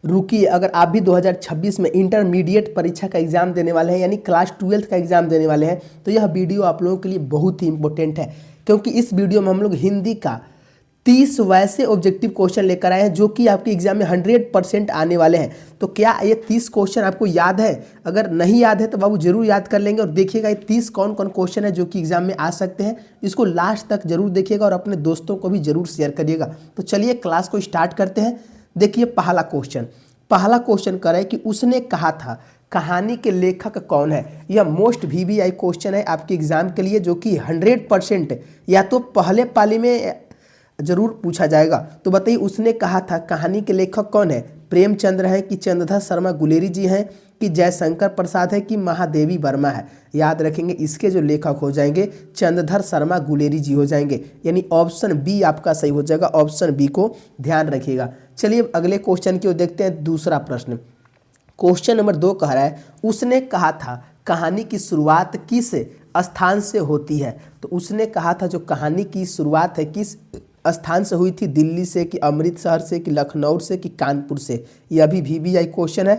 रुकिए, अगर आप भी 2026 में इंटरमीडिएट परीक्षा का एग्जाम देने वाले हैं यानी क्लास 12th का एग्जाम देने वाले हैं तो यह वीडियो आप लोगों के लिए बहुत ही इंपॉर्टेंट है, क्योंकि इस वीडियो में हम लोग हिंदी का 30 वैसे ऑब्जेक्टिव क्वेश्चन लेकर आए हैं जो कि आपके एग्जाम में 100% आने वाले हैं। तो क्या ये 30 क्वेश्चन आपको याद है? अगर नहीं याद है तो बाबू जरूर याद कर लेंगे और देखिएगा ये 30 कौन कौन क्वेश्चन है जो कि एग्जाम में आ सकते हैं। इसको लास्ट तक जरूर देखिएगा और अपने दोस्तों को भी जरूर शेयर करिएगा। तो चलिए क्लास को स्टार्ट करते हैं। देखिए पहला क्वेश्चन कर है कि उसने कहा था कहानी के लेखक कौन है। यह मोस्ट VVI क्वेश्चन है आपके एग्जाम के लिए, जो कि 100% या तो पहले पाली में जरूर पूछा जाएगा। तो बताइए उसने कहा था कहानी के लेखक कौन है? प्रेमचंद्र है कि चंद्रधर शर्मा गुलेरी जी हैं कि जयशंकर प्रसाद है कि महादेवी वर्मा है? याद रखेंगे इसके जो लेखक हो जाएंगे चंद्रधर शर्मा गुलेरी जी हो जाएंगे, यानी ऑप्शन बी आपका सही हो जाएगा। ऑप्शन बी को ध्यान रखिएगा। चलिए अगले क्वेश्चन की ओर देखते हैं। दूसरा प्रश्न, क्वेश्चन नंबर 2 कह रहा है उसने कहा था कहानी की शुरुआत किस स्थान से होती है। तो उसने कहा था जो कहानी की शुरुआत है किस स्थान से हुई थी? दिल्ली से कि अमृतसर से कि लखनऊ से कि कानपुर से? यह भी VVI क्वेश्चन है।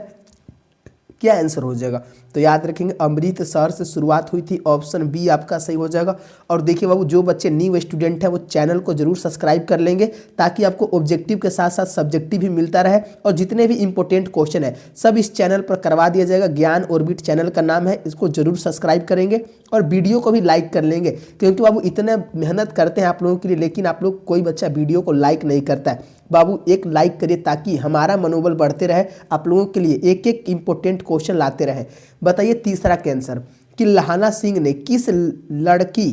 क्या आंसर हो जाएगा? तो याद रखेंगे अमृतसर से शुरुआत हुई थी। ऑप्शन बी आपका सही हो जाएगा। और देखिए बाबू जो बच्चे न्यू स्टूडेंट हैं वो चैनल को जरूर सब्सक्राइब कर लेंगे ताकि आपको ऑब्जेक्टिव के साथ साथ सब्जेक्टिव भी मिलता रहे और जितने भी इंपॉर्टेंट क्वेश्चन है सब इस चैनल पर करवा दिया जाएगा। ज्ञान ऑर्बिट चैनल का नाम है, इसको जरूर सब्सक्राइब करेंगे और वीडियो को भी लाइक कर लेंगे, क्योंकि बाबू इतना मेहनत करते हैं आप लोगों के लिए, लेकिन आप लोग कोई बच्चा वीडियो को लाइक नहीं करता है। बाबू एक लाइक करिए ताकि हमारा मनोबल बढ़ते रहे, आप लोगों के लिए एक एक इंपॉर्टेंट क्वेश्चन लाते रहे। बताइए तीसरा कैंसर कि लहाना सिंह ने किस लड़की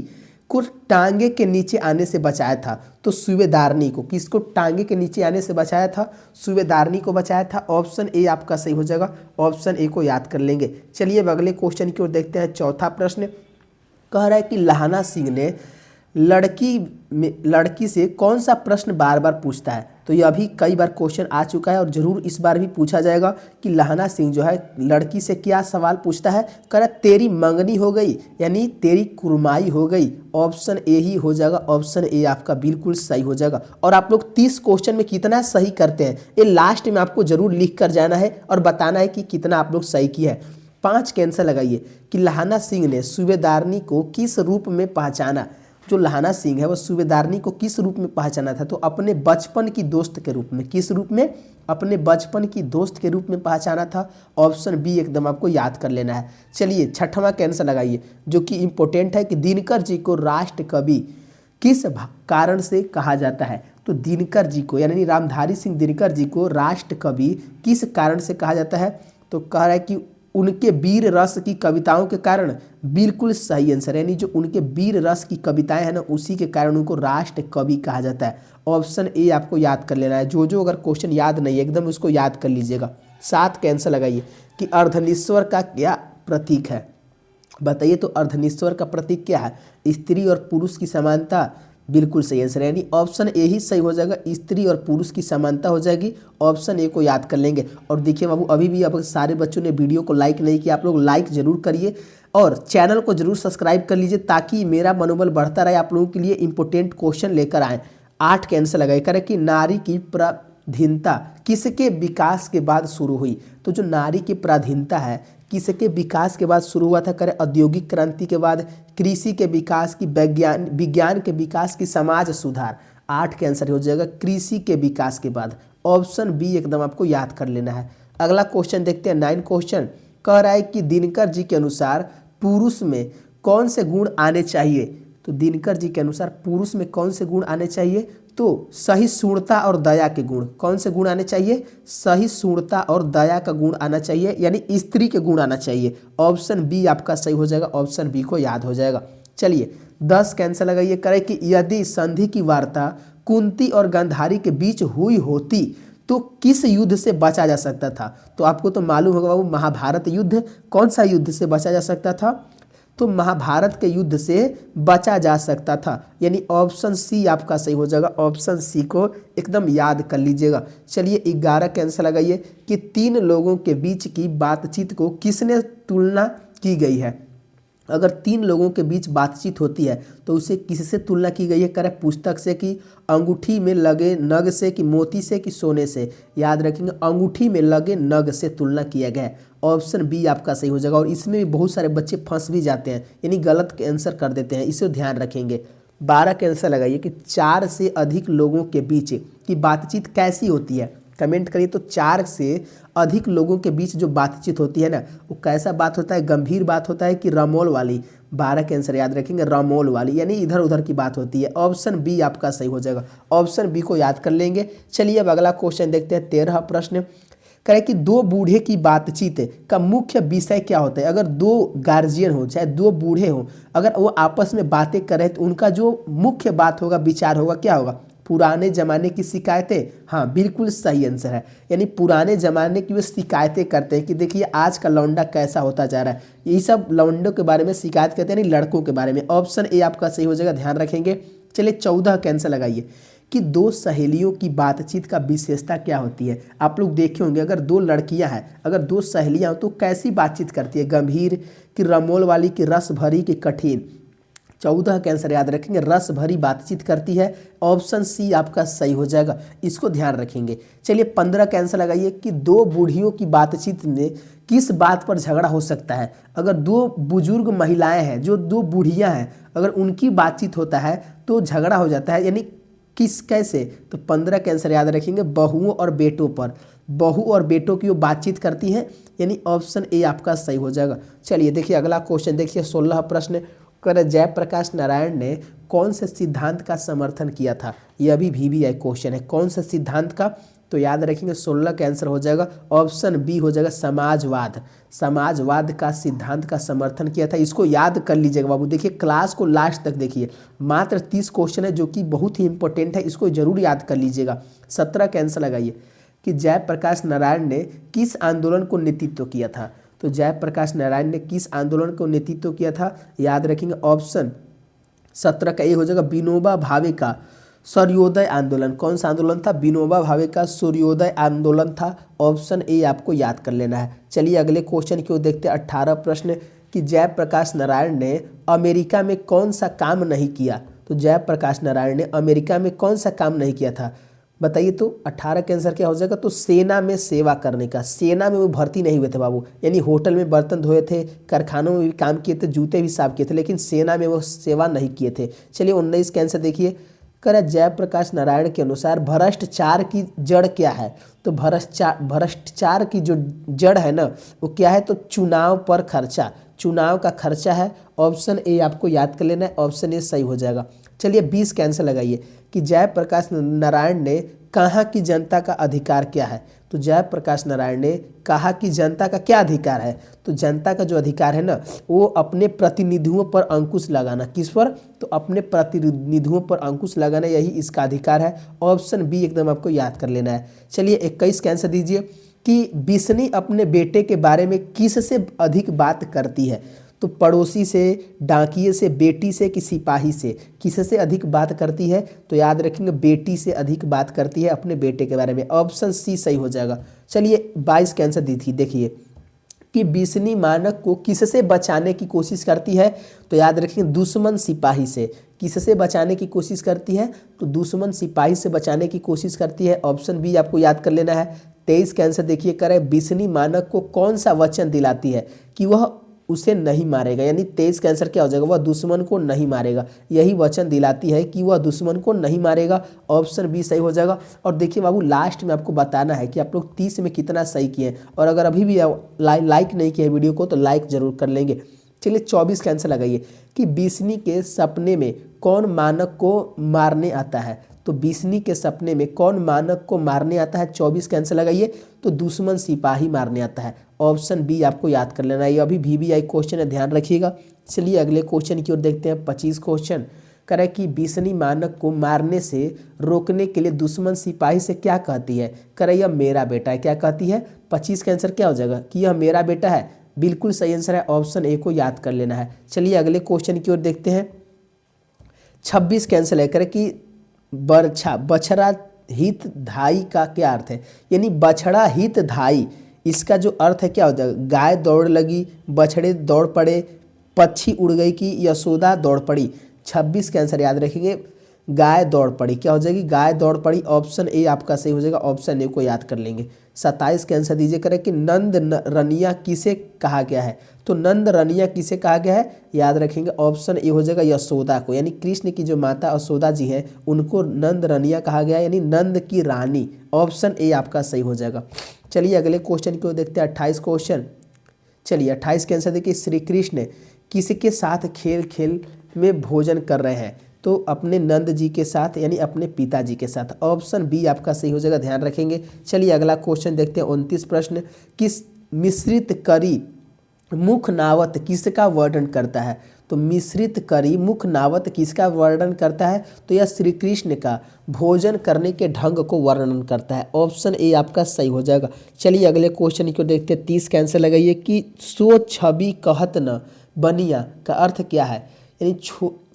को टांगे के नीचे आने से बचाया था? तो सूबेदारनी को। किसको टांगे के नीचे आने से बचाया था? सूबेदारनी को बचाया था। ऑप्शन ए आपका सही हो जाएगा। ऑप्शन ए को याद कर लेंगे। चलिए अगले क्वेश्चन की ओर देखते हैं। चौथा प्रश्न कह रहा है कि लहाना सिंह ने लड़की से कौन सा प्रश्न बार बार पूछता है? तो यह भी कई बार क्वेश्चन आ चुका है और जरूर इस बार भी पूछा जाएगा कि लहाना सिंह जो है लड़की से क्या सवाल पूछता है। कह रहा तेरी मंगनी हो गई यानी तेरी कुरमाई हो गई। ऑप्शन ए ही हो जाएगा। ऑप्शन ए आपका बिल्कुल सही हो जाएगा। और आप लोग 30 क्वेश्चन में कितना सही करते हैं ये लास्ट में आपको जरूर लिख कर जाना है और बताना है कि कितना आप लोग सही किया है। 5 कैंसर लगाइए कि लहाना सिंह ने सूबेदारनी को किस रूप में पहचाना। जो लहाना सिंह है वो सूबेदारनी को किस रूप में पहचाना था? तो अपने बचपन की दोस्त के रूप में। किस रूप में? अपने बचपन की दोस्त के रूप में पहचाना था। ऑप्शन बी एकदम आपको याद कर लेना है। चलिए छठवां कैंसर लगाइए जो कि इंपॉर्टेंट है कि दिनकर जी को राष्ट्र कवि किस कारण से कहा जाता है? तो दिनकर जी को यानी रामधारी सिंह दिनकर जी को राष्ट्र कवि किस कारण से कहा जाता है? तो कह रहा है कि उनके वीर रस की कविताओं के कारण। बिल्कुल सही आंसर, यानी जो उनके वीर रस की कविताएं हैं ना उसी के कारण उनको राष्ट्र कवि कहा जाता है। ऑप्शन ए आपको याद कर लेना है। जो अगर क्वेश्चन याद नहीं है एकदम उसको याद कर लीजिएगा। 7 कैंसर लगाइए कि अर्धनिश्वर का क्या प्रतीक है? बताइए तो अर्धनिश्वर का प्रतीक क्या है? स्त्री और पुरुष की समानता। बिल्कुल सही आंसर है, यानी ऑप्शन ए ही सही हो जाएगा। स्त्री और पुरुष की समानता हो जाएगी। ऑप्शन ए को याद कर लेंगे। और देखिए बाबू अभी भी अब सारे बच्चों ने वीडियो को लाइक नहीं किया, आप लोग लाइक जरूर करिए और चैनल को जरूर सब्सक्राइब कर लीजिए ताकि मेरा मनोबल बढ़ता रहे, आप लोगों के लिए इंपॉर्टेंट क्वेश्चन लेकर आए। 8 कैंसर लगाए करें कि नारी की पराधीनता किसके विकास के बाद शुरू हुई? तो जो नारी की पराधीनता है किसके विकास के बाद शुरू हुआ था? करें औद्योगिक क्रांति के बाद, कृषि के विकास की, विज्ञान के विकास की, समाज सुधार। 8 कैंसर हो जाएगा कृषि के विकास के बाद। ऑप्शन बी एकदम आपको याद कर लेना है। अगला क्वेश्चन देखते हैं। 9 क्वेश्चन कह रहा है कि दिनकर जी के अनुसार पुरुष में कौन से गुण आने चाहिए? तो दिनकर जी के अनुसार पुरुष में कौन से गुण आने चाहिए? तो सहिष्णुता और दया के गुण। कौन से गुण आने चाहिए? सहिष्णुता और दया का गुण आना चाहिए, यानी स्त्री के गुण आना चाहिए। ऑप्शन बी आपका सही हो जाएगा। ऑप्शन बी को याद हो जाएगा। चलिए 10 कैंसर लगाइए करें कि यदि संधि की वार्ता कुंती और गांधारी के बीच हुई होती तो किस युद्ध से बचा जा सकता था? तो आपको तो मालूम होगा वो महाभारत युद्ध। कौन सा युद्ध से बचा जा सकता था? तो महाभारत के युद्ध से बचा जा सकता था, यानी ऑप्शन सी आपका सही हो जाएगा। ऑप्शन सी को एकदम याद कर लीजिएगा। चलिए 11 कैंसर लगाइए कि 3 लोगों के बीच की बातचीत को किसने तुलना की गई है? अगर तीन लोगों के बीच बातचीत होती है तो उसे किससे तुलना की गई है? करें पुस्तक से, कि अंगूठी में लगे नग से, कि मोती से, कि सोने से। याद रखेंगे अंगूठी में लगे नग से तुलना किया गया है। ऑप्शन बी आपका सही हो जाएगा। और इसमें भी बहुत सारे बच्चे फंस भी जाते हैं, यानी गलत के आंसर कर देते हैं, इसे ध्यान रखेंगे। 12 के आंसर लगाइए कि 4 से अधिक लोगों के बीच की बातचीत कैसी होती है? कमेंट करिए। तो 4 से अधिक लोगों के बीच जो बातचीत होती है ना, वो कैसा बात होता है? गंभीर बात होता है कि रमौल वाली? 12 के आंसर याद रखेंगे, रमौल वाली, यानी इधर उधर की बात होती है। ऑप्शन बी आपका सही हो जाएगा। ऑप्शन बी को याद कर लेंगे। चलिए अब अगला क्वेश्चन देखते हैं। 13 प्रश्न करें कि दो बूढ़े की बातचीत का मुख्य विषय क्या होता है? अगर दो गार्जियन हो, चाहे दो बूढ़े हो, अगर वो आपस में बातें करें तो उनका जो मुख्य बात होगा, विचार होगा, क्या होगा? पुराने ज़माने की शिकायतें। हाँ, बिल्कुल सही आंसर है। यानी पुराने ज़माने की वो शिकायतें करते हैं कि देखिए आज का लौंडा कैसा होता जा रहा है। यही सब लौंडों के बारे में शिकायत करते हैं, यानी लड़कों के बारे में। ऑप्शन ए आपका सही हो जाएगा, ध्यान रखेंगे। चलिए 14 का आंसर लगाइए कि दो सहेलियों की बातचीत का विशेषता क्या होती है? आप लोग देखे होंगे, अगर दो लड़कियां हैं, अगर दो सहेलियां हो तो कैसी बातचीत करती है? गंभीर, कि रमोल वाली, कि रस भरी, कि कठिन? 14 का आंसर याद रखेंगे, रस भरी बातचीत करती है। ऑप्शन सी आपका सही हो जाएगा, इसको ध्यान रखेंगे। चलिए 15 का आंसर लगाइए कि दो बूढ़ियों की बातचीत में किस बात पर झगड़ा हो सकता है? अगर दो बुजुर्ग महिलाएं हैं, जो दो बूढ़ियां हैं, अगर उनकी बातचीत होता है तो झगड़ा हो जाता है, यानी किस कैसे? तो 15 का आंसर याद रखेंगे, बहुओं और बेटों पर। बहू और बेटों की वो बातचीत करती हैं, यानी ऑप्शन ए आपका सही हो जाएगा। चलिए देखिए अगला क्वेश्चन देखिए। 16 प्रश्न कर जयप्रकाश नारायण ने कौन से सिद्धांत का समर्थन किया था? यह भी VVI क्वेश्चन है। कौन से सिद्धांत का? तो याद रखेंगे 16 का आंसर हो जाएगा, ऑप्शन बी हो जाएगा, समाजवाद। समाजवाद का सिद्धांत का समर्थन किया था। इसको याद कर लीजिएगा बाबू। देखिए क्लास को लास्ट तक देखिए, मात्र 30 क्वेश्चन है जो कि बहुत ही इंपॉर्टेंट है, इसको जरूर याद कर लीजिएगा। 17 का आंसर लगाइए कि जयप्रकाश नारायण ने किस आंदोलन को नेतृत्व किया था? तो जयप्रकाश नारायण ने किस आंदोलन को नेतृत्व किया था? याद रखेंगे ऑप्शन 17 का ये हो जाएगा, विनोबा भावे का सूर्योदय आंदोलन। कौन सा आंदोलन था? विनोबा भावे का सूर्योदय आंदोलन था। ऑप्शन ए आपको याद कर लेना है। चलिए अगले क्वेश्चन की ओर देखते हैं। 18 प्रश्न कि जयप्रकाश नारायण ने अमेरिका में कौन सा काम नहीं किया? तो जयप्रकाश नारायण ने अमेरिका में कौन सा काम नहीं किया था, बताइए। तो 18 का आंसर क्या हो जाएगा? तो सेना में सेवा करने का। सेना में वो भर्ती नहीं हुए थे बाबू, यानी होटल में बर्तन धोए थे, कारखानों में भी काम किए थे, जूते भी साफ किए थे, लेकिन सेना में वो सेवा नहीं किए थे। चलिए 19 का आंसर देखिए। कह जयप्रकाश नारायण के अनुसार भ्रष्टाचार की जड़ क्या है? तो भ्रष्टाचार की जो जड़ है ना, वो क्या है? तो चुनाव पर खर्चा, चुनाव का खर्चा है। ऑप्शन ए आपको याद कर लेना है, ऑप्शन ए सही हो जाएगा। चलिए 20 का आंसर लगाइए कि जयप्रकाश नारायण ने कहा कि जनता का अधिकार क्या है? तो जयप्रकाश नारायण ने कहा कि जनता का क्या अधिकार है? तो जनता का जो अधिकार है ना, वो अपने प्रतिनिधियों पर अंकुश लगाना। किस पर? तो अपने प्रतिनिधियों पर अंकुश लगाना, यही इसका अधिकार है। ऑप्शन बी एकदम आपको याद कर लेना है। चलिए 21 का आंसर दीजिए कि बिस्नी अपने बेटे के बारे में किससे अधिक बात करती है? तो पड़ोसी से, डाकिये से, बेटी से, कि सिपाही से? किससे अधिक बात करती है? तो याद रखेंगे बेटी से अधिक बात करती है अपने बेटे के बारे में। ऑप्शन सी सही हो जाएगा। चलिए 22 का आंसर देखिए कि बिस्नी मानक को किससे बचाने की कोशिश करती है? तो याद रखेंगे दुश्मन सिपाही से। किससे बचाने की कोशिश करती है? तो दुश्मन सिपाही से बचाने की कोशिश करती है। ऑप्शन बी आपको याद कर लेना है। 23 का आंसर देखिए, करें बिस्नी मानक को कौन सा वचन दिलाती है कि वह उसे नहीं मारेगा? यानी 23 का आंसर क्या हो जाएगा? वह दुश्मन को नहीं मारेगा। यही वचन दिलाती है कि वह दुश्मन को नहीं मारेगा। ऑप्शन बी सही हो जाएगा। और देखिए बाबू, लास्ट में आपको बताना है कि आप लोग 30 में कितना सही किए, और अगर अभी भी लाइक नहीं किए वीडियो को तो लाइक जरूर कर लेंगे। चलिए 24 का आंसर लगाइए कि बिस्नी के सपने में कौन मानक को मारने आता है? तो बिस्नी के सपने में कौन मानक को मारने आता है? 24 का आंसर लगाइए। तो दुश्मन सिपाही मारने आता है। ऑप्शन बी आपको याद कर लेना है। ये अभी VVI क्वेश्चन है, ध्यान रखिएगा। चलिए अगले क्वेश्चन की ओर देखते हैं। 25 क्वेश्चन करें कि बिस्नी मानक को मारने से रोकने के लिए दुश्मन सिपाही से क्या कहती है? करें यह मेरा बेटा है। क्या कहती है? 25 का आंसर क्या हो जाएगा? कि यह मेरा बेटा है। बिल्कुल सही आंसर है, ऑप्शन ए को याद कर लेना है। चलिए अगले क्वेश्चन की ओर देखते हैं। 26 का आंसर लेकर कि बछड़ा हित धाई का क्या अर्थ है? यानी बछड़ा हित धाई, इसका जो अर्थ है क्या हो जाएगा? गाय दौड़ लगी, बछड़े दौड़ पड़े, पक्षी उड़ गई कि यशोदा दौड़ पड़ी। 26 का आंसर याद रखेंगे, गाय दौड़ पड़ी। क्या हो जाएगी? गाय दौड़ पड़ी। ऑप्शन ए आपका सही हो जाएगा, ऑप्शन ए को याद कर लेंगे। 27 का आंसर दीजिए करें कि नंद रनिया किसे कहा गया है? तो नंद रनिया किसे कहा गया है? याद रखेंगे, ऑप्शन ए हो जाएगा यशोदा को, यानी कृष्ण की जो माता यशोदा जी हैं उनको नंद रनिया कहा गया है, यानी नंद की रानी। ऑप्शन ए आपका सही हो जाएगा। चलिए अगले क्वेश्चन को देखते हैं, 28 क्वेश्चन। चलिए 28 के आंसर देखिए, श्री कृष्ण किसके साथ खेल खेल में भोजन कर रहे हैं? तो अपने नंद जी के साथ, यानी अपने पिताजी के साथ। ऑप्शन बी आपका सही हो जाएगा, ध्यान रखेंगे। चलिए अगला क्वेश्चन देखते हैं, 29 प्रश्न। किस मिश्रित करी मुखनावत किसका वर्णन करता है? तो मिश्रित करी मुखनावत किसका वर्णन करता है? तो यह श्री कृष्ण का भोजन करने के ढंग को वर्णन करता है। ऑप्शन ए आपका सही हो जाएगा। चलिए अगले क्वेश्चन को देखते हैं, 30 का आंसर लगाइए कि सो छवि कहत न बनिया का अर्थ क्या है? यानी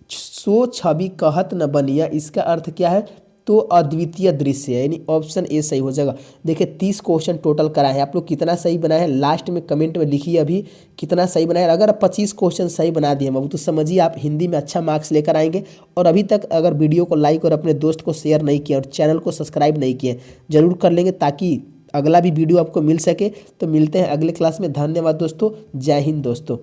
सो छवि कहत न बनिया, इसका अर्थ क्या है? तो अद्वितीय दृश्य है, यानी ऑप्शन ए सही हो जाएगा। देखिए 30 क्वेश्चन टोटल कराए हैं, आप लोग कितना सही बनाए हैं लास्ट में कमेंट में लिखिए अभी कितना सही बनाए। अगर 25 क्वेश्चन सही बना दिए हम तो समझिए आप हिंदी में अच्छा मार्क्स लेकर आएंगे। और अभी तक अगर वीडियो को लाइक और अपने दोस्त को शेयर नहीं किया और चैनल को सब्सक्राइब नहीं किए, जरूर कर लेंगे ताकि अगला भी वीडियो आपको मिल सके। तो मिलते हैं अगले क्लास में। धन्यवाद दोस्तों, जय हिंद दोस्तों।